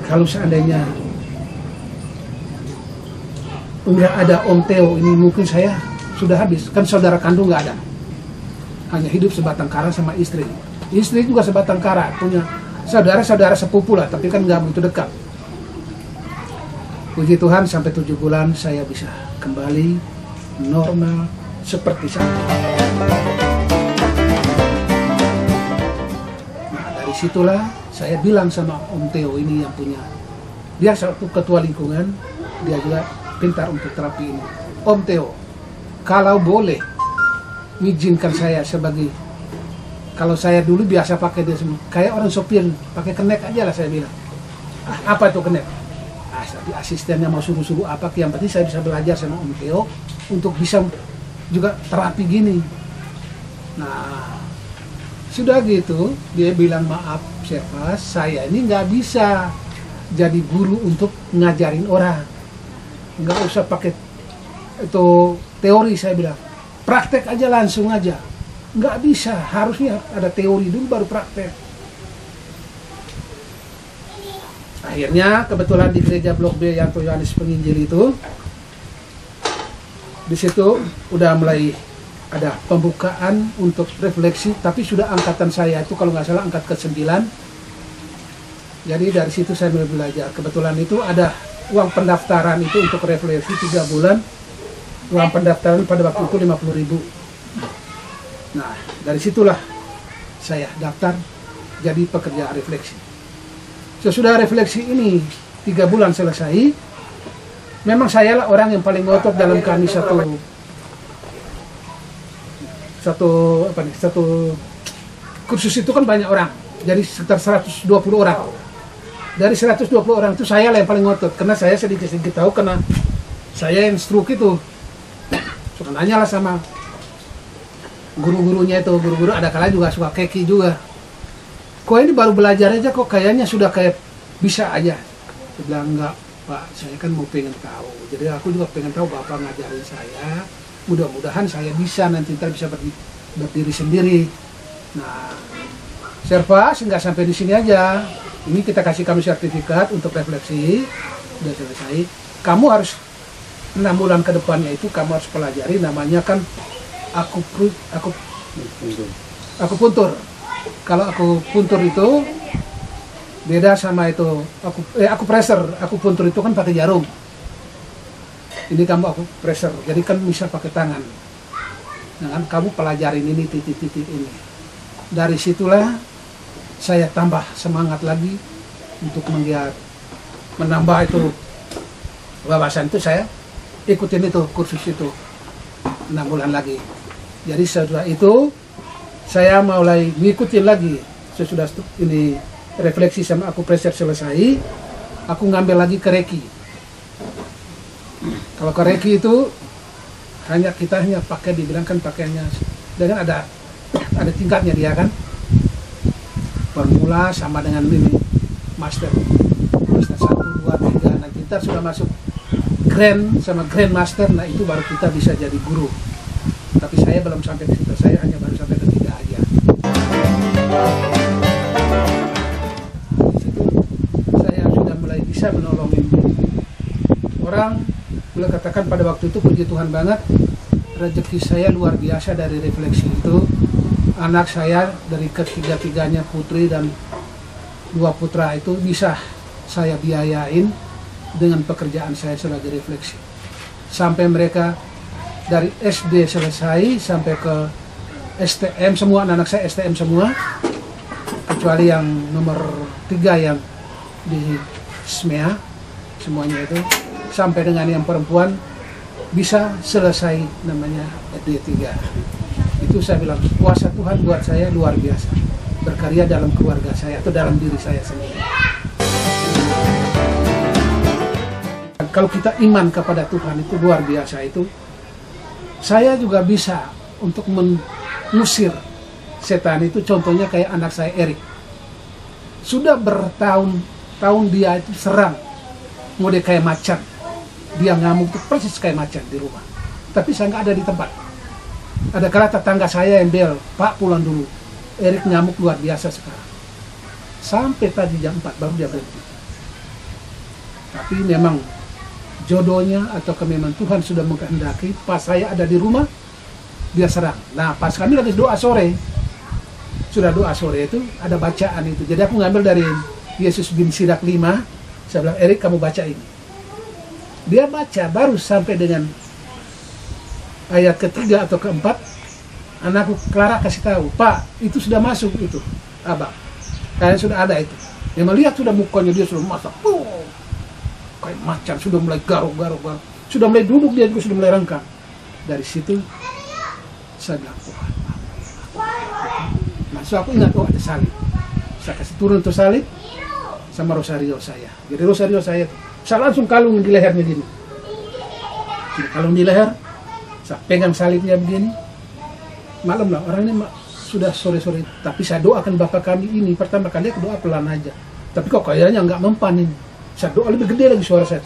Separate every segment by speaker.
Speaker 1: kalau seandainya nggak ada Om Theo ini, mungkin saya sudah habis. Kan saudara kandung nggak ada, hanya hidup sebatang kara sama istri. Istri juga sebatang kara, punya saudara-saudara sepupu lah, tapi kan nggak begitu dekat. Puji Tuhan, sampai 7 bulan saya bisa kembali normal seperti saya. Nah, dari situlah saya bilang sama Om Theo ini yang punya, dia satu ketua lingkungan, dia juga pintar untuk terapi ini. Om Theo, kalau boleh izinkan saya sebagai, kalau saya dulu biasa pakai dia semua, kayak orang sopir pakai kenek aja lah saya bilang. Apa itu kenek? Asistennya mau suruh-suruh apa, yang penting saya bisa belajar sama Om Theo untuk bisa juga terapi gini. Nah, sudah gitu dia bilang, maaf Servas, saya ini nggak bisa jadi guru untuk ngajarin orang, nggak usah pakai itu teori. Saya bilang praktek aja, langsung aja. Nggak bisa, harusnya ada teori dulu baru praktek. Akhirnya kebetulan di gereja Blok B yang Yohanes Penginjil itu, di situ udah mulai ada pembukaan untuk refleksi, tapi sudah angkatan saya itu kalau nggak salah angkat ke-9. Jadi dari situ saya mulai belajar. Kebetulan itu ada uang pendaftaran itu untuk refleksi 3 bulan. Uang pendaftaran pada waktu itu 50.000. Nah, dari situlah saya daftar jadi pekerja refleksi. Sesudah refleksi ini 3 bulan selesai, memang saya lah orang yang paling ngotot dalam kami satu kursus itu kan banyak orang, jadi sekitar 120 orang. Dari 120 orang itu saya lah yang paling ngotot, karena saya sedikit-sedikit tahu, karena saya yang stroke itu. Suka nanya lah sama guru-gurunya itu, guru-guru ada kala juga suka keki juga. Kok ini baru belajar aja kok kayaknya sudah kayak bisa aja. Dia bilang, enggak Pak, saya kan mau pengen tahu. Jadi aku juga pengen tahu Bapak ngajarin saya. Mudah-mudahan saya bisa nanti bisa berdiri sendiri. Nah, Servas nggak sampai di sini aja. Ini kita kasih kamu sertifikat untuk refleksi. Sudah selesai. Kamu harus 6 bulan ke depannya itu kamu harus pelajari, namanya kan akupuntur. Kalau akupuntur itu beda sama itu akupressor. Akupuntur itu kan pakai jarum. Ini kamu akupressor, jadi kan bisa pakai tangan. Nah, kan kamu pelajarin ini titik-titik ini. Dari situlah saya tambah semangat lagi untuk menambah itu wawasan itu. Saya ikutin itu kursus itu 6 bulan lagi. Jadi setelah itu saya mulai ngikutin lagi. Sesudah ini refleksi sama akupressor selesai, aku ngambil lagi ke Reiki. Kalau ke Reiki itu kita hanya pakai, dibilang kan pakainya dengan ada tingkatnya dia kan. Formula sama dengan ini master 1, 2, 3. Nanti kita sudah masuk grand sama grand master, nah itu baru kita bisa jadi guru. Tapi saya belum sampai ke situ, saya hanya baru sampai ke 3 aja. Di situ saya sudah mulai bisa menolongin orang. Boleh katakan pada waktu itu puji Tuhan banget, rezeki saya luar biasa dari refleksi itu. Anak saya dari ketiga-tiganya putri dan 2 putra itu bisa saya biayain dengan pekerjaan saya sebagai refleksi. Sampai mereka dari SD selesai sampai ke STM semua, anak saya STM semua, kecuali yang nomor 3 yang di SMEA, semuanya itu sampai dengan yang perempuan bisa selesai namanya D3. Itu saya bilang kuasa Tuhan buat saya luar biasa, berkarya dalam keluarga saya atau dalam diri saya sendiri. Kalau kita iman kepada Tuhan itu luar biasa. Itu saya juga bisa untuk mengusir setan itu. Contohnya kayak anak saya Erik, sudah bertahun-tahun dia itu serang model kayak macan. Dia ngamuk tuh persis kayak macan di rumah, tapi saya nggak ada di tempat. Ada kala tetangga saya yang bel, Pak pulang dulu, Erik ngamuk luar biasa sekarang. Sampai tadi jam 4 baru dia berhenti. Tapi memang jodohnya atau memang Tuhan sudah mengkehendaki pas saya ada di rumah dia serang. Nah pas kami lagi doa sore, sudah doa sore itu ada bacaan itu. Jadi aku ngambil dari Yesus bin Sirak 5. Saya bilang, Erik kamu baca ini. Dia baca baru sampai dengan ayat ketiga atau keempat. Anakku Clara kasih tahu, Pak itu sudah masuk itu, abang. Kayaknya sudah ada itu. Dia melihat sudah mukanya dia sudah masak. Kayak macan sudah mulai garuk-garuk, sudah mulai duduk dia juga sudah mulai rengkang. Dari situ saya bilang, nah so aku ingat, ada salib. Saya kasih turun tuh salib sama rosario saya. Jadi rosario saya tuh, saya langsung kalung di lehernya gini. Sudah kalung di leher, saya pegang salibnya begini. Malam lah, orang ini sudah sore-sore. Tapi saya doakan Bapak kami ini, pertama kali aku doa pelan aja. Tapi kok kayaknya nggak mempan ini. Saya doa lebih gede lagi suara saya.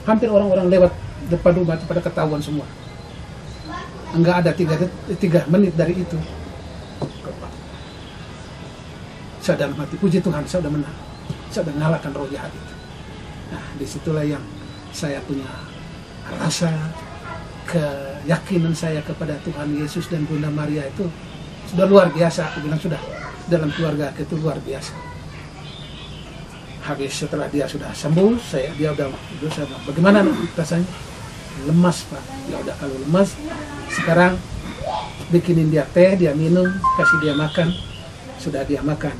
Speaker 1: Hampir orang-orang lewat depan rumah itu pada ketahuan semua. Enggak ada 3 menit dari itu. Saya dalam hati, puji Tuhan, saya sudah menang. Saya sudah mengalahkan roh jahat itu. Nah, disitulah yang saya punya rasa keyakinan saya kepada Tuhan Yesus dan Bunda Maria itu sudah luar biasa. Aku bilang sudah dalam keluarga itu luar biasa. Habis setelah dia sudah sembuh, dia udah bagaimana rasanya? Lemas Pak. Ya udah kalau lemas, sekarang bikinin dia teh, dia minum, kasih dia makan, sudah dia makan.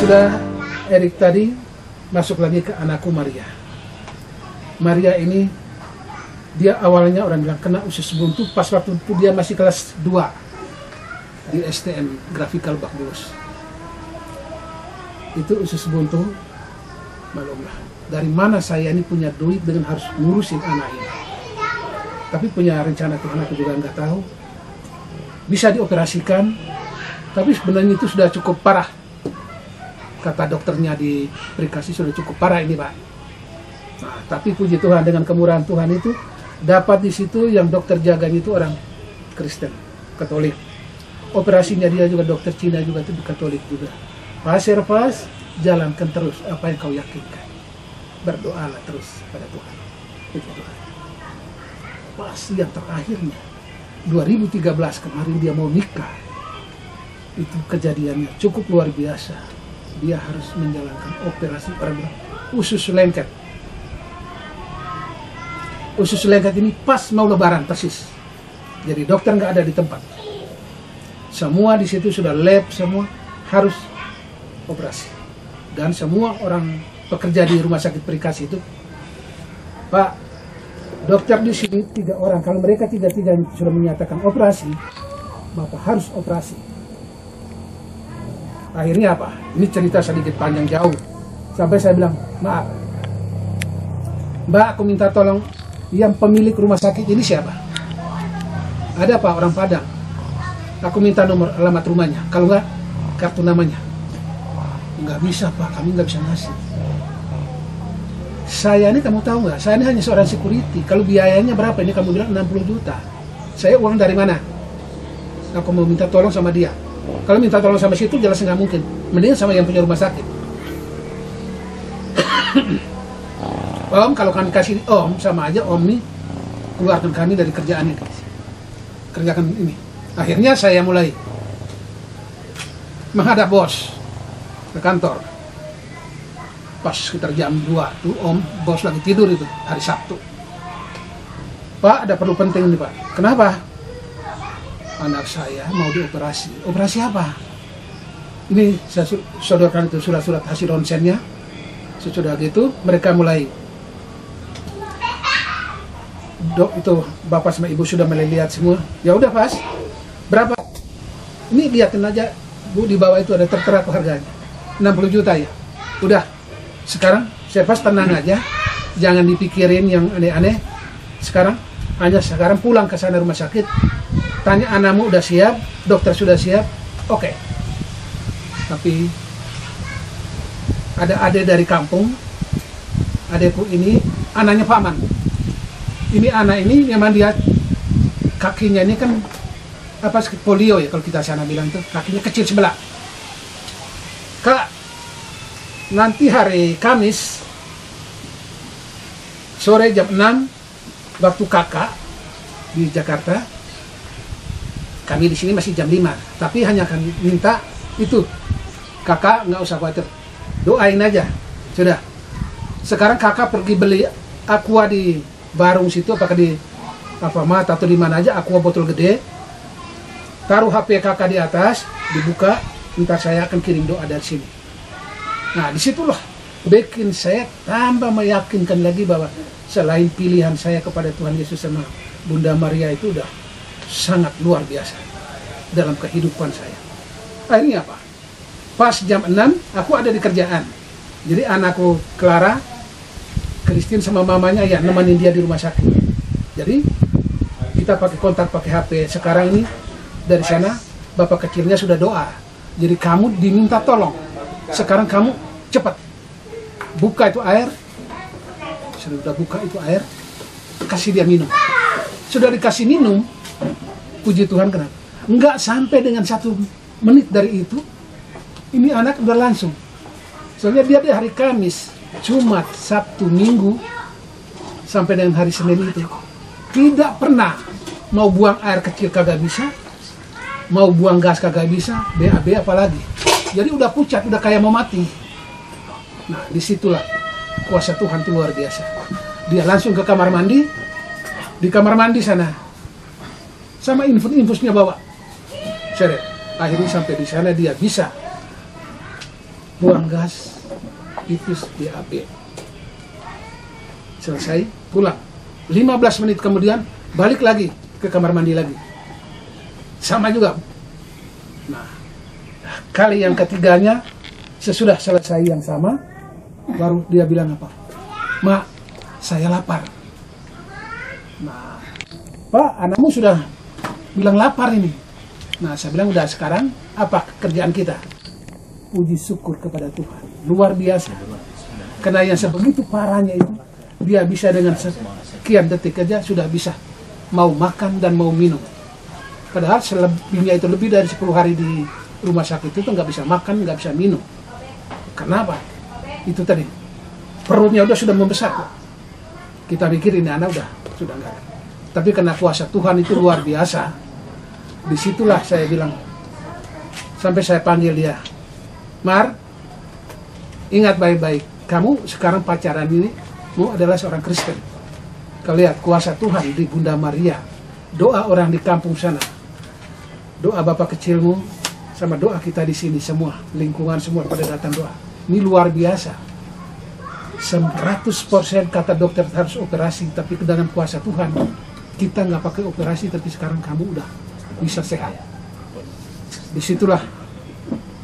Speaker 1: Sudah Erik tadi masuk lagi ke anakku Maria. Maria ini dia awalnya orang bilang kena usus buntu pas waktu itu dia masih kelas 2 di STM Graphical Bagus. Itu usus buntu. Malumlah, dari mana saya ini punya duit dengan harus ngurusin anak ini. Tapi punya rencana Tuhan aku juga nggak tahu. Bisa dioperasikan, tapi sebenarnya itu sudah cukup parah. Kata dokternya di Prikasi sudah cukup parah ini Pak. Nah, tapi puji Tuhan dengan kemurahan Tuhan itu dapat di situ yang dokter jaganya itu orang Kristen, Katolik. Operasinya dia juga dokter Cina juga itu Katolik juga. Pasir pas, jalankan terus apa yang kau yakinkan. Berdoalah terus pada Tuhan. Puji Tuhan. Pas yang terakhirnya 2013 kemarin dia mau nikah. Itu kejadiannya cukup luar biasa. Dia harus menjalankan operasi usus lengket. Usus lengket ini pas mau lebaran persis. Jadi dokter nggak ada di tempat. Semua di situ sudah lab, semua harus operasi. Dan semua orang pekerja di rumah sakit Prikasi itu, Pak, dokter di sini 3 orang. Kalau mereka 3 sudah menyatakan operasi, Bapak harus operasi. Akhirnya apa? Ini cerita sedikit panjang jauh. Sampai saya bilang, maaf, Mbak, aku minta tolong, yang pemilik rumah sakit ini siapa? Ada Pak, orang Padang. Aku minta nomor alamat rumahnya. Kalau enggak, kartu namanya. Enggak bisa Pak, kami enggak bisa ngasih. Saya ini kamu tahu nggak? Saya ini hanya seorang security. Kalau biayanya berapa? Ini kamu bilang 60 juta. Saya uang dari mana? Aku mau minta tolong sama dia. Kalau minta tolong sama situ jelas nggak mungkin. Mending sama yang punya rumah sakit. Om, kalau kami kasih Om, sama aja Om nih keluarkan kami dari kerjaan ini. Kerjakan ini. Akhirnya saya mulai menghadap bos ke kantor. Pas sekitar jam 2 tuh Om, bos lagi tidur itu, hari Sabtu. Pak, ada perlu penting nih Pak. Kenapa? Anak saya mau dioperasi. Operasi apa? Ini saya sodorkan itu surat-surat hasil ronsennya. Sesudah gitu mereka mulai dok itu bapak sama ibu sudah mulai lihat semua. Ya udah Pas, berapa? Ini liatin aja Bu, di bawah itu ada tertera tuh harganya 60 juta ya. Udah, sekarang saya Pas tenang aja, jangan dipikirin yang aneh-aneh. Sekarang pulang ke sana rumah sakit, tanya anakmu udah siap, dokter sudah siap, oke. Tapi ada adik dari kampung, adekku ini anaknya Pak Man. Ini anak ini memang dia kakinya ini kan apa polio ya kalau kita sana bilang tuh, kakinya kecil sebelah. Kak, nanti hari Kamis sore jam 6 waktu kakak di Jakarta. Kami di sini masih jam 5, tapi hanya akan minta itu, kakak nggak usah khawatir, doain aja, sudah. Sekarang kakak pergi beli aqua di Barung situ, apakah di Alfamart atau di mana aja, aqua botol gede, taruh HP kakak di atas, dibuka, ntar saya akan kirim doa dari sini. Nah, disitulah bikin saya tambah meyakinkan lagi bahwa selain pilihan saya kepada Tuhan Yesus sama Bunda Maria itu udah sangat luar biasa dalam kehidupan saya. Akhirnya apa? Pas jam 6 aku ada di kerjaan. Jadi anakku Clara, Christine sama mamanya ya nemenin dia di rumah sakit. Jadi kita pakai kontak pakai HP. Sekarang ini dari sana bapak kecilnya sudah doa. Jadi kamu diminta tolong. Sekarang kamu cepat buka itu air. Sudah buka itu air, kasih dia minum. Sudah dikasih minum, puji Tuhan, kenapa? Enggak sampai dengan 1 menit dari itu, ini anak udah langsung. Soalnya dia di hari Kamis, Jumat, Sabtu, Minggu, sampai dengan hari Senin itu, tidak pernah mau buang air kecil kagak bisa, mau buang gas kagak bisa, BAB apalagi. Jadi udah pucat, udah kayak mau mati. Nah, disitulah kuasa Tuhan itu luar biasa. Dia langsung ke kamar mandi, di kamar mandi sana, sama infusnya bawa. Seret. Akhirnya sampai di sana dia bisa buang gas, infus BAB. Selesai, pulang. 15 menit kemudian balik lagi ke kamar mandi lagi. Sama juga. Nah, kali yang ketiganya sesudah selesai yang sama, baru dia bilang apa? Mak, saya lapar. Nah, Pak, anakmu sudah bilang lapar ini. Nah, saya bilang udah, sekarang apa kerjaan kita? Puji syukur kepada Tuhan. Luar biasa. Karena yang sebegitu parahnya itu, dia bisa dengan sekian detik aja sudah bisa mau makan dan mau minum. Padahal selebihnya itu lebih dari 10 hari di rumah sakit itu nggak bisa makan, nggak bisa minum. Kenapa? Itu tadi perutnya sudah membesar kok. Kita pikir ini anak sudah enggak. Tapi karena kuasa Tuhan itu luar biasa, disitulah saya bilang, sampai saya panggil dia, Mar, ingat baik-baik, kamu sekarang pacaran ini, kamu adalah seorang Kristen. Kau lihat kuasa Tuhan di Bunda Maria, doa orang di kampung sana, doa bapak kecilmu, sama doa kita di sini semua, lingkungan semua pada datang doa. Ini luar biasa. 100% kata dokter harus operasi, tapi dengan kuasa Tuhan kita nggak pakai operasi, tapi sekarang kamu udah bisa sehat. Disitulah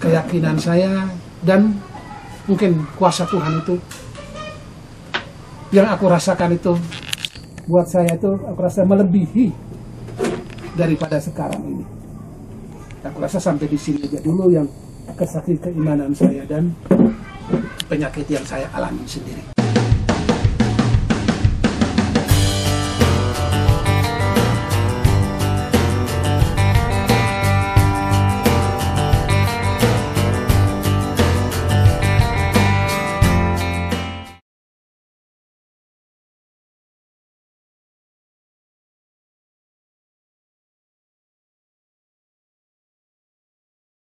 Speaker 1: keyakinan saya, dan mungkin kuasa Tuhan itu yang aku rasakan itu buat saya itu aku rasa melebihi daripada sekarang ini. Aku rasa sampai di sini aja dulu yang kesakit keimanan saya dan penyakit yang saya alami sendiri.